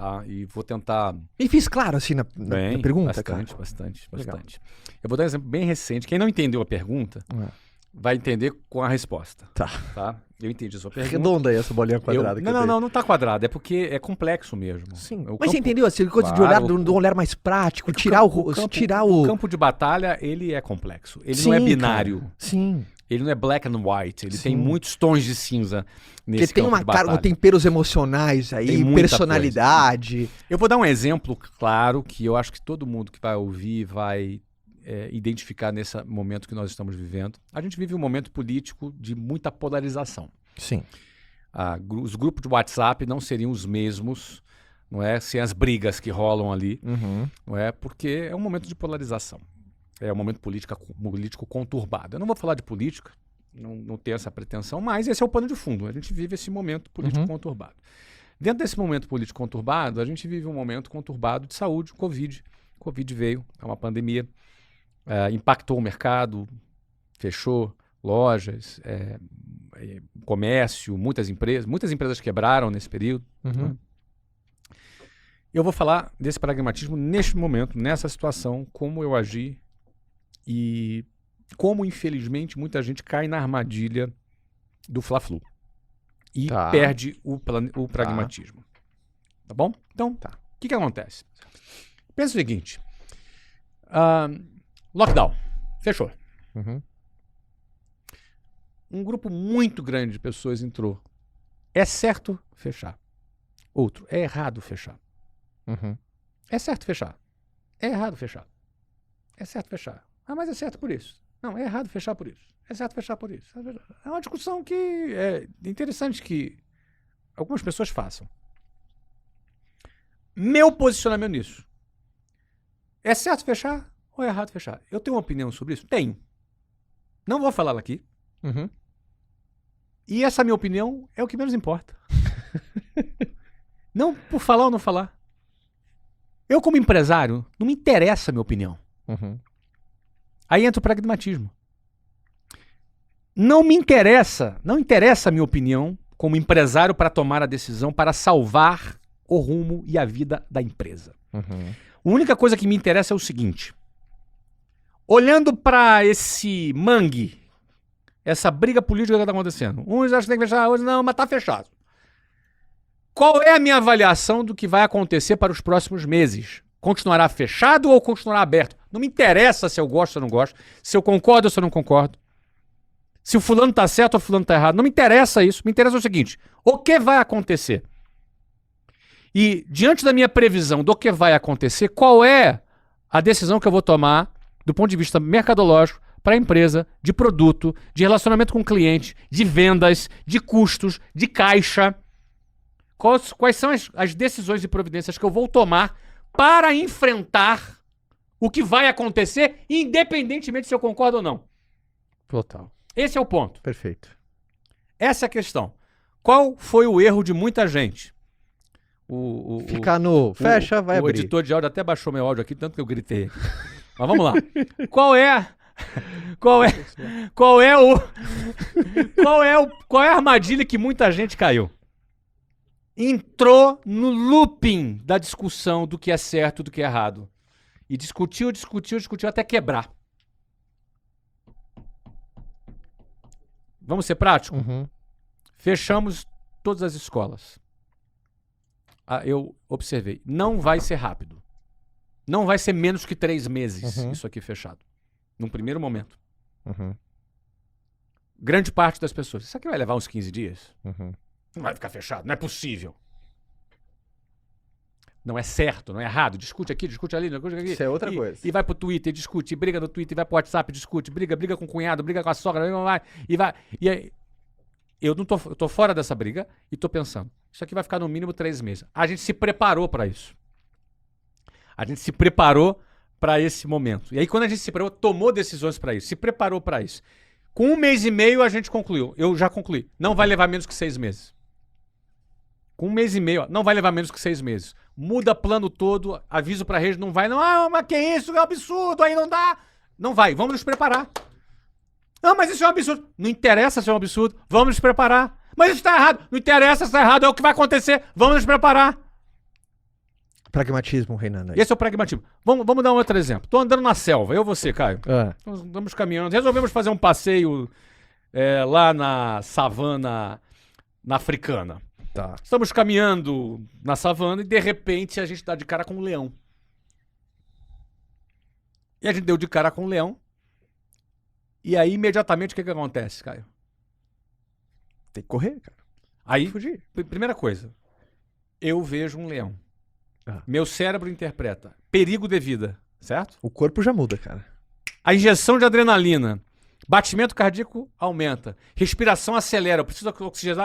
tá? E vou tentar... E fiz claro, assim, na pergunta, bastante. Legal. Eu vou dar um exemplo bem recente. Quem não entendeu a pergunta vai entender com a resposta. Tá? Eu entendi a sua pergunta. Redonda aí essa bolinha quadrada. Não tá quadrada. É porque é complexo mesmo. Sim. Mas você entendeu? Assim, coisa de olhar de um olhar mais prático, o campo de batalha, ele é complexo. Ele não é binário. Cara. Sim. Ele não é black and white. Ele tem muitos tons de cinza nesse campo de batalha. Porque tem temperos emocionais aí, personalidade. Eu vou dar um exemplo claro que eu acho que todo mundo que vai ouvir vai identificar nesse momento que nós estamos vivendo. A gente vive um momento político de muita polarização. Sim. Os grupos de WhatsApp não seriam os mesmos, não é? Sem as brigas que rolam ali, não é? Porque é um momento de polarização. É um momento político conturbado. Eu não vou falar de política, não tenho essa pretensão, mas esse é o pano de fundo. A gente vive esse momento político conturbado. Dentro desse momento político conturbado, a gente vive um momento conturbado de saúde, Covid. Covid veio, é uma pandemia. Impactou o mercado, fechou lojas, comércio, muitas empresas quebraram nesse período. Né? Eu vou falar desse pragmatismo neste momento, nessa situação, como eu agi e como, infelizmente, muita gente cai na armadilha do Fla-Flu e perde o pragmatismo. Tá bom? Então, o que acontece? Pensa o seguinte... Lockdown. Fechou. Um grupo muito grande de pessoas entrou. É certo fechar. Outro, é errado fechar. É certo fechar. É errado fechar. É certo fechar. Mas é certo por isso. Não, é errado fechar por isso. É certo fechar por isso. É uma discussão que é interessante que algumas pessoas façam. Meu posicionamento nisso. É certo fechar? Ou é errado fechar? Eu tenho uma opinião sobre isso? Tenho. Não vou falar aqui. E essa minha opinião é o que menos importa. Não por falar ou não falar. Eu, como empresário, não me interessa a minha opinião. Aí entra o pragmatismo. Não interessa a minha opinião como empresário para tomar a decisão para salvar o rumo e a vida da empresa. A única coisa que me interessa é o seguinte... Olhando para esse mangue, essa briga política que está acontecendo, uns acham que tem que fechar, outros não, mas está fechado. Qual é a minha avaliação do que vai acontecer para os próximos meses? Continuará fechado ou continuará aberto? Não me interessa se eu gosto ou não gosto, se eu concordo ou se eu não concordo, se o fulano está certo ou o fulano está errado. Não me interessa isso, me interessa o seguinte, o que vai acontecer? E diante da minha previsão do que vai acontecer, qual é a decisão que eu vou tomar do ponto de vista mercadológico, para a empresa, de produto, de relacionamento com o cliente, de vendas, de custos, de caixa. Quais são as decisões e providências que eu vou tomar para enfrentar o que vai acontecer, independentemente se eu concordo ou não. Total. Esse é o ponto. Perfeito. Essa é a questão. Qual foi o erro de muita gente? Ficar no fecha, vai abrir. O editor de áudio até baixou meu áudio aqui, tanto que eu gritei. Mas vamos lá. Qual é a armadilha que muita gente caiu? Entrou no looping da discussão do que é certo e do que é errado. E discutiu até quebrar. Vamos ser práticos? Fechamos todas as escolas. Eu observei. Não vai ser rápido. Não vai ser menos que 3 meses isso aqui fechado. Num primeiro momento. Grande parte das pessoas. Isso aqui vai levar uns 15 dias? Não vai ficar fechado. Não é possível. Não é certo, não é errado. Discute aqui, discute ali, discute aqui. Isso é outra coisa. E vai pro Twitter, discute, briga no Twitter, vai pro WhatsApp, discute, briga com o cunhado, briga com a sogra, e aí, eu tô fora dessa briga e tô pensando, isso aqui vai ficar no mínimo 3 meses. A gente se preparou para isso. A gente se preparou para esse momento. E aí, quando a gente se preparou, tomou decisões para isso, se preparou para isso. Com 1 mês e meio, a gente concluiu. Eu já concluí. Não vai levar menos que 6 meses. Com 1 mês e meio, não vai levar menos que 6 meses. Muda plano todo, aviso pra rede, não vai, não. Mas que isso, é um absurdo, aí não dá. Não vai, vamos nos preparar. Mas isso é um absurdo. Não interessa se é um absurdo, vamos nos preparar. Mas isso tá errado, não interessa se tá errado, é o que vai acontecer, vamos nos preparar. Pragmatismo reinando aí. Esse é o pragmatismo. Vamos dar um outro exemplo. Tô andando na selva, eu e você, Caio. Ah. Nós andamos caminhando, resolvemos fazer um passeio lá na savana africana. Tá. Estamos caminhando na savana e de repente a gente dá de cara com um leão. E a gente deu de cara com um leão. E aí imediatamente o que acontece, Caio? Tem que correr, cara. Aí, Fugir. primeira coisa, eu vejo um leão. Ah. Meu cérebro interpreta perigo de vida, certo? O corpo já muda, cara. A injeção de adrenalina, batimento cardíaco aumenta, respiração acelera, eu preciso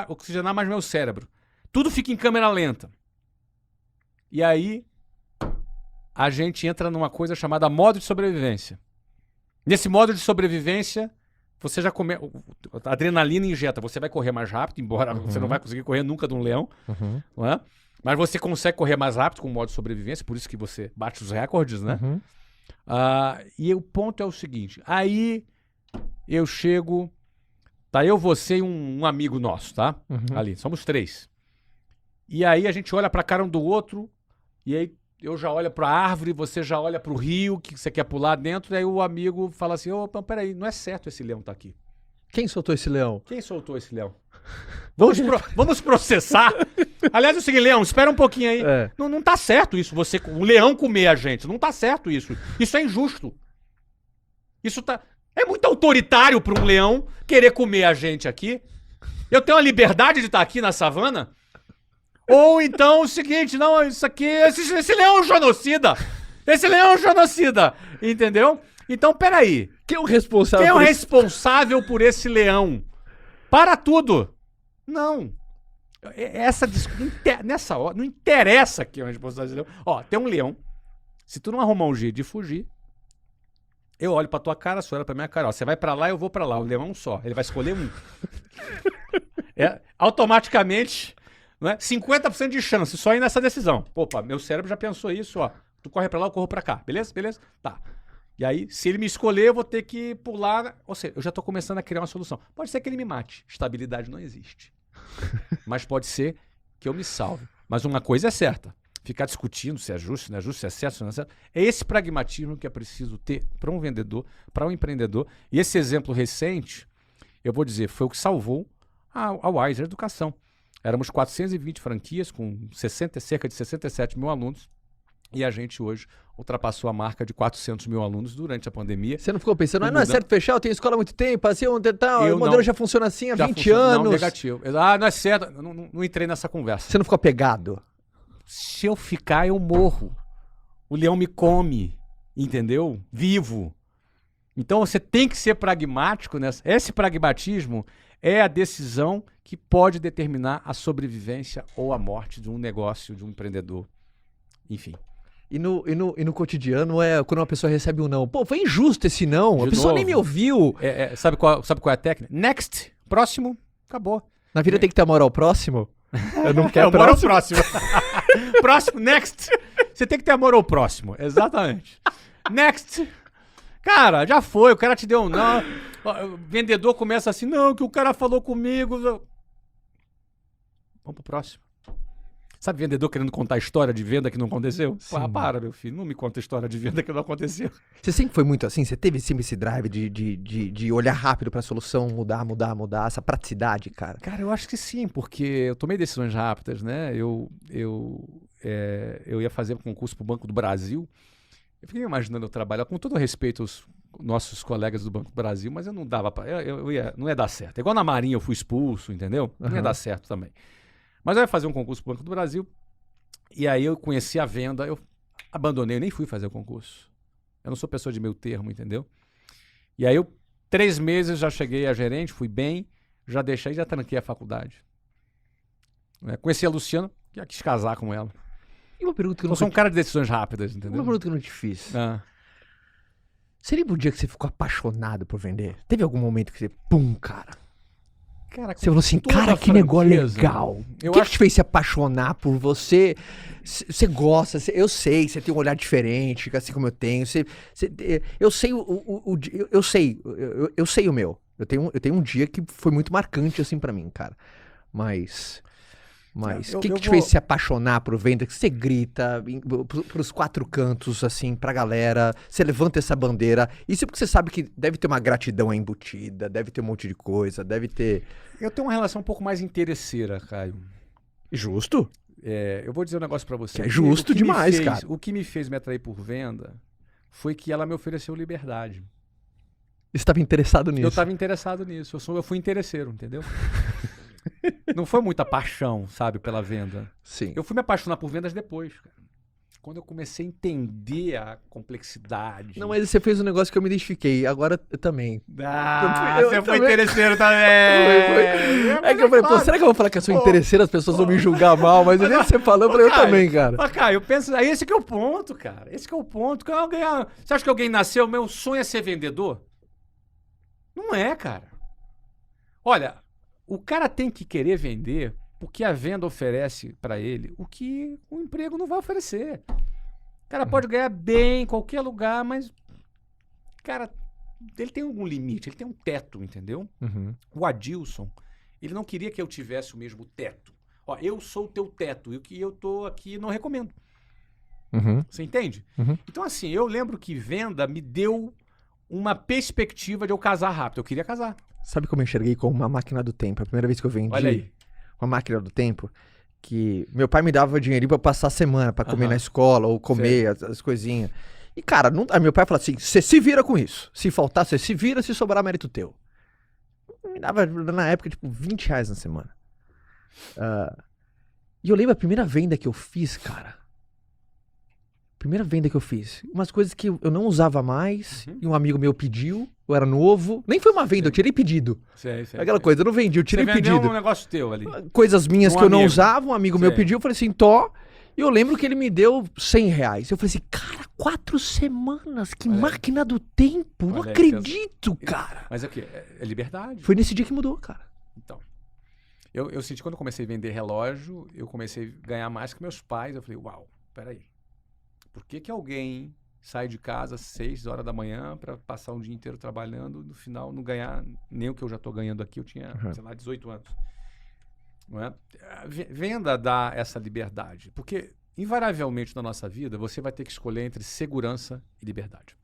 oxigenar mais meu cérebro. Tudo fica em câmera lenta. E aí, a gente entra numa coisa chamada modo de sobrevivência. Nesse modo de sobrevivência, você já a adrenalina injeta, você vai correr mais rápido, embora você não vai conseguir correr nunca de um leão, não é? Mas você consegue correr mais rápido com o modo de sobrevivência, por isso que você bate os recordes, né? E o ponto é o seguinte, aí eu chego, tá eu, você e um amigo nosso, tá? Ali, somos 3. E aí a gente olha pra cara um do outro, e aí eu já olho pra árvore, você já olha pro rio, que você quer pular dentro, e aí o amigo fala assim, opa, peraí, não é certo esse leão tá aqui. Quem soltou esse leão? Quem soltou esse leão? Vamos processar. Aliás, é o seguinte, Leão, espera um pouquinho aí. Não tá certo isso, o leão comer a gente. Não tá certo isso. Isso é injusto. É muito autoritário para um leão querer comer a gente aqui. Eu tenho a liberdade de estar aqui na savana? Ou então o seguinte, não, isso aqui, esse leão é um genocida. Esse leão é um genocida. Entendeu? Então, peraí. Quem é o responsável? Quem é o responsável por esse leão? Para tudo. Não. Nessa hora, não interessa quem é o responsável desse leão. Ó, tem um leão. Se tu não arrumar um jeito de fugir, eu olho pra tua cara, você olha pra minha cara. Ó, você vai pra lá, eu vou pra lá. O leão é um só. Ele vai escolher um. Automaticamente, não é? 50% de chance só ir nessa decisão. Opa, meu cérebro já pensou isso, ó. Tu corre pra lá, eu corro pra cá. Beleza? Beleza? Tá. E aí, se ele me escolher, eu vou ter que pular. Ou seja, eu já tô começando a criar uma solução. Pode ser que ele me mate. Estabilidade não existe. Mas pode ser que eu me salve. Mas uma coisa é certa. Ficar discutindo se é justo, se não é justo, se é certo, se não é certo. É esse pragmatismo que é preciso ter para um vendedor, para um empreendedor. E esse exemplo recente, eu vou dizer, foi o que salvou a Wiser Educação. Éramos 420 franquias com cerca de 67 mil alunos. E a gente hoje ultrapassou a marca de 400 mil alunos durante a pandemia. Você não ficou pensando, não é certo fechar, eu tenho escola há muito tempo, assim, o modelo já funciona assim há 20 anos. Não, negativo. Não é certo, não entrei nessa conversa. Você não ficou apegado? Se eu ficar, eu morro. O leão me come, entendeu? Vivo. Então você tem que ser pragmático nessa. Esse pragmatismo é a decisão que pode determinar a sobrevivência ou a morte de um negócio, de um empreendedor. Enfim. E no cotidiano quando uma pessoa recebe um não. Pô, foi injusto esse não. A pessoa nem me ouviu. Sabe qual é a técnica? Next. Próximo. Acabou. Na vida tem que ter amor ao próximo. Eu não quero amor ao próximo. Próximo. Next. Você tem que ter amor ao próximo. Exatamente. Next. Cara, já foi. O cara te deu um não. O vendedor começa assim, não, que o cara falou comigo. Vamos pro próximo. Sabe vendedor querendo contar história de venda que não aconteceu? Para, meu filho, não me conta história de venda que não aconteceu. Você sempre foi muito assim? Você teve sempre esse drive de olhar rápido pra solução, mudar, essa praticidade, cara? Cara, eu acho que sim, porque eu tomei decisões rápidas, né? Eu ia fazer um concurso pro Banco do Brasil. Eu fiquei imaginando eu trabalhar, com todo respeito aos nossos colegas do Banco do Brasil, mas eu não dava pra... não ia dar certo. Igual na Marinha eu fui expulso, entendeu? Não ia dar certo também. Mas eu ia fazer um concurso pro Banco do Brasil, e aí eu conheci a venda, eu abandonei, eu nem fui fazer o concurso. Eu não sou pessoa de meio termo, entendeu? E aí 3 meses já cheguei a gerente, fui bem, já deixei, já tranquei a faculdade. Conheci a Luciana, já quis casar com ela. E uma pergunta que eu sou um cara de decisões rápidas, entendeu? Uma pergunta que eu não te fiz. Você lembra o dia que você ficou apaixonado por vender? Teve algum momento que você, pum, cara... Você falou assim, cara, que negócio legal. O que te fez se apaixonar por você? Você gosta, eu sei, você tem um olhar diferente, assim como eu tenho. Eu sei eu sei o meu. Eu tenho um dia que foi muito marcante assim pra mim, cara. Mas Mas o que te fez se apaixonar por venda? Que você grita pros 4 cantos, assim, pra galera, você levanta essa bandeira. Isso porque você sabe que deve ter uma gratidão embutida, deve ter um monte de coisa, deve ter... Eu tenho uma relação um pouco mais interesseira, Caio. Justo? Eu vou dizer um negócio pra você. Que é justo demais, cara. O que me fez me atrair por venda foi que ela me ofereceu liberdade. Você estava interessado nisso? Eu estava interessado nisso. Eu fui interesseiro, entendeu? Não foi muita paixão, sabe, pela venda. Sim. Eu fui me apaixonar por vendas depois, cara. Quando eu comecei a entender a complexidade. Não, mas você fez um negócio que eu me identifiquei. Agora eu também. Você foi interesseiro também. É que eu falei, pô, será que eu vou falar que eu sou interesseiro? As pessoas vão me julgar mal, mas nem você falou, eu falei, eu também, cara. Mas, cara, eu penso, esse que é o ponto, cara. Esse que é o ponto. Você acha que alguém nasceu, meu sonho é ser vendedor? Não é, cara. Olha, o cara tem que querer vender porque a venda oferece para ele o que o emprego não vai oferecer. O cara pode ganhar bem em qualquer lugar, mas, cara, ele tem algum limite, ele tem um teto, entendeu? Uhum. O Adilson, ele não queria que eu tivesse o mesmo teto. Ó, eu sou o teu teto e o que eu tô aqui não recomendo. Uhum. Você entende? Uhum. Então, assim, eu lembro que venda me deu uma perspectiva de eu casar rápido. Eu queria casar. Sabe como eu enxerguei como uma máquina do tempo? A primeira vez que eu vendi uma máquina do tempo, que meu pai me dava dinheirinho pra passar a semana, pra comer na escola, ou comer as coisinhas. E, cara, meu pai falou assim, você se vira com isso. Se faltar, você se vira, se sobrar, mérito teu. Me dava, na época, tipo, R$20 na semana. E eu lembro a primeira venda que eu fiz, cara. Primeira venda que eu fiz. Umas coisas que eu não usava mais, e um amigo meu pediu, eu era novo. Nem foi uma venda, eu tirei pedido. Aquela coisa, eu não vendi, eu tirei pedido. Você vendeu um negócio teu ali. Coisas minhas que eu não usava, um amigo meu pediu, eu falei assim, e eu lembro que ele me deu R$100. Eu falei assim, cara, 4 semanas, que máquina do tempo, não acredito, cara. Mas é o quê? É liberdade. Foi nesse dia que mudou, cara. Então, eu senti quando eu comecei a vender relógio, eu comecei a ganhar mais que meus pais, eu falei, uau, peraí. Por que alguém sai de casa às 6 horas da manhã para passar um dia inteiro trabalhando, no final não ganhar nem o que eu já estou ganhando aqui? Eu tinha, sei lá, 18 anos. Não é? Venda dá essa liberdade, porque invariavelmente na nossa vida você vai ter que escolher entre segurança e liberdade.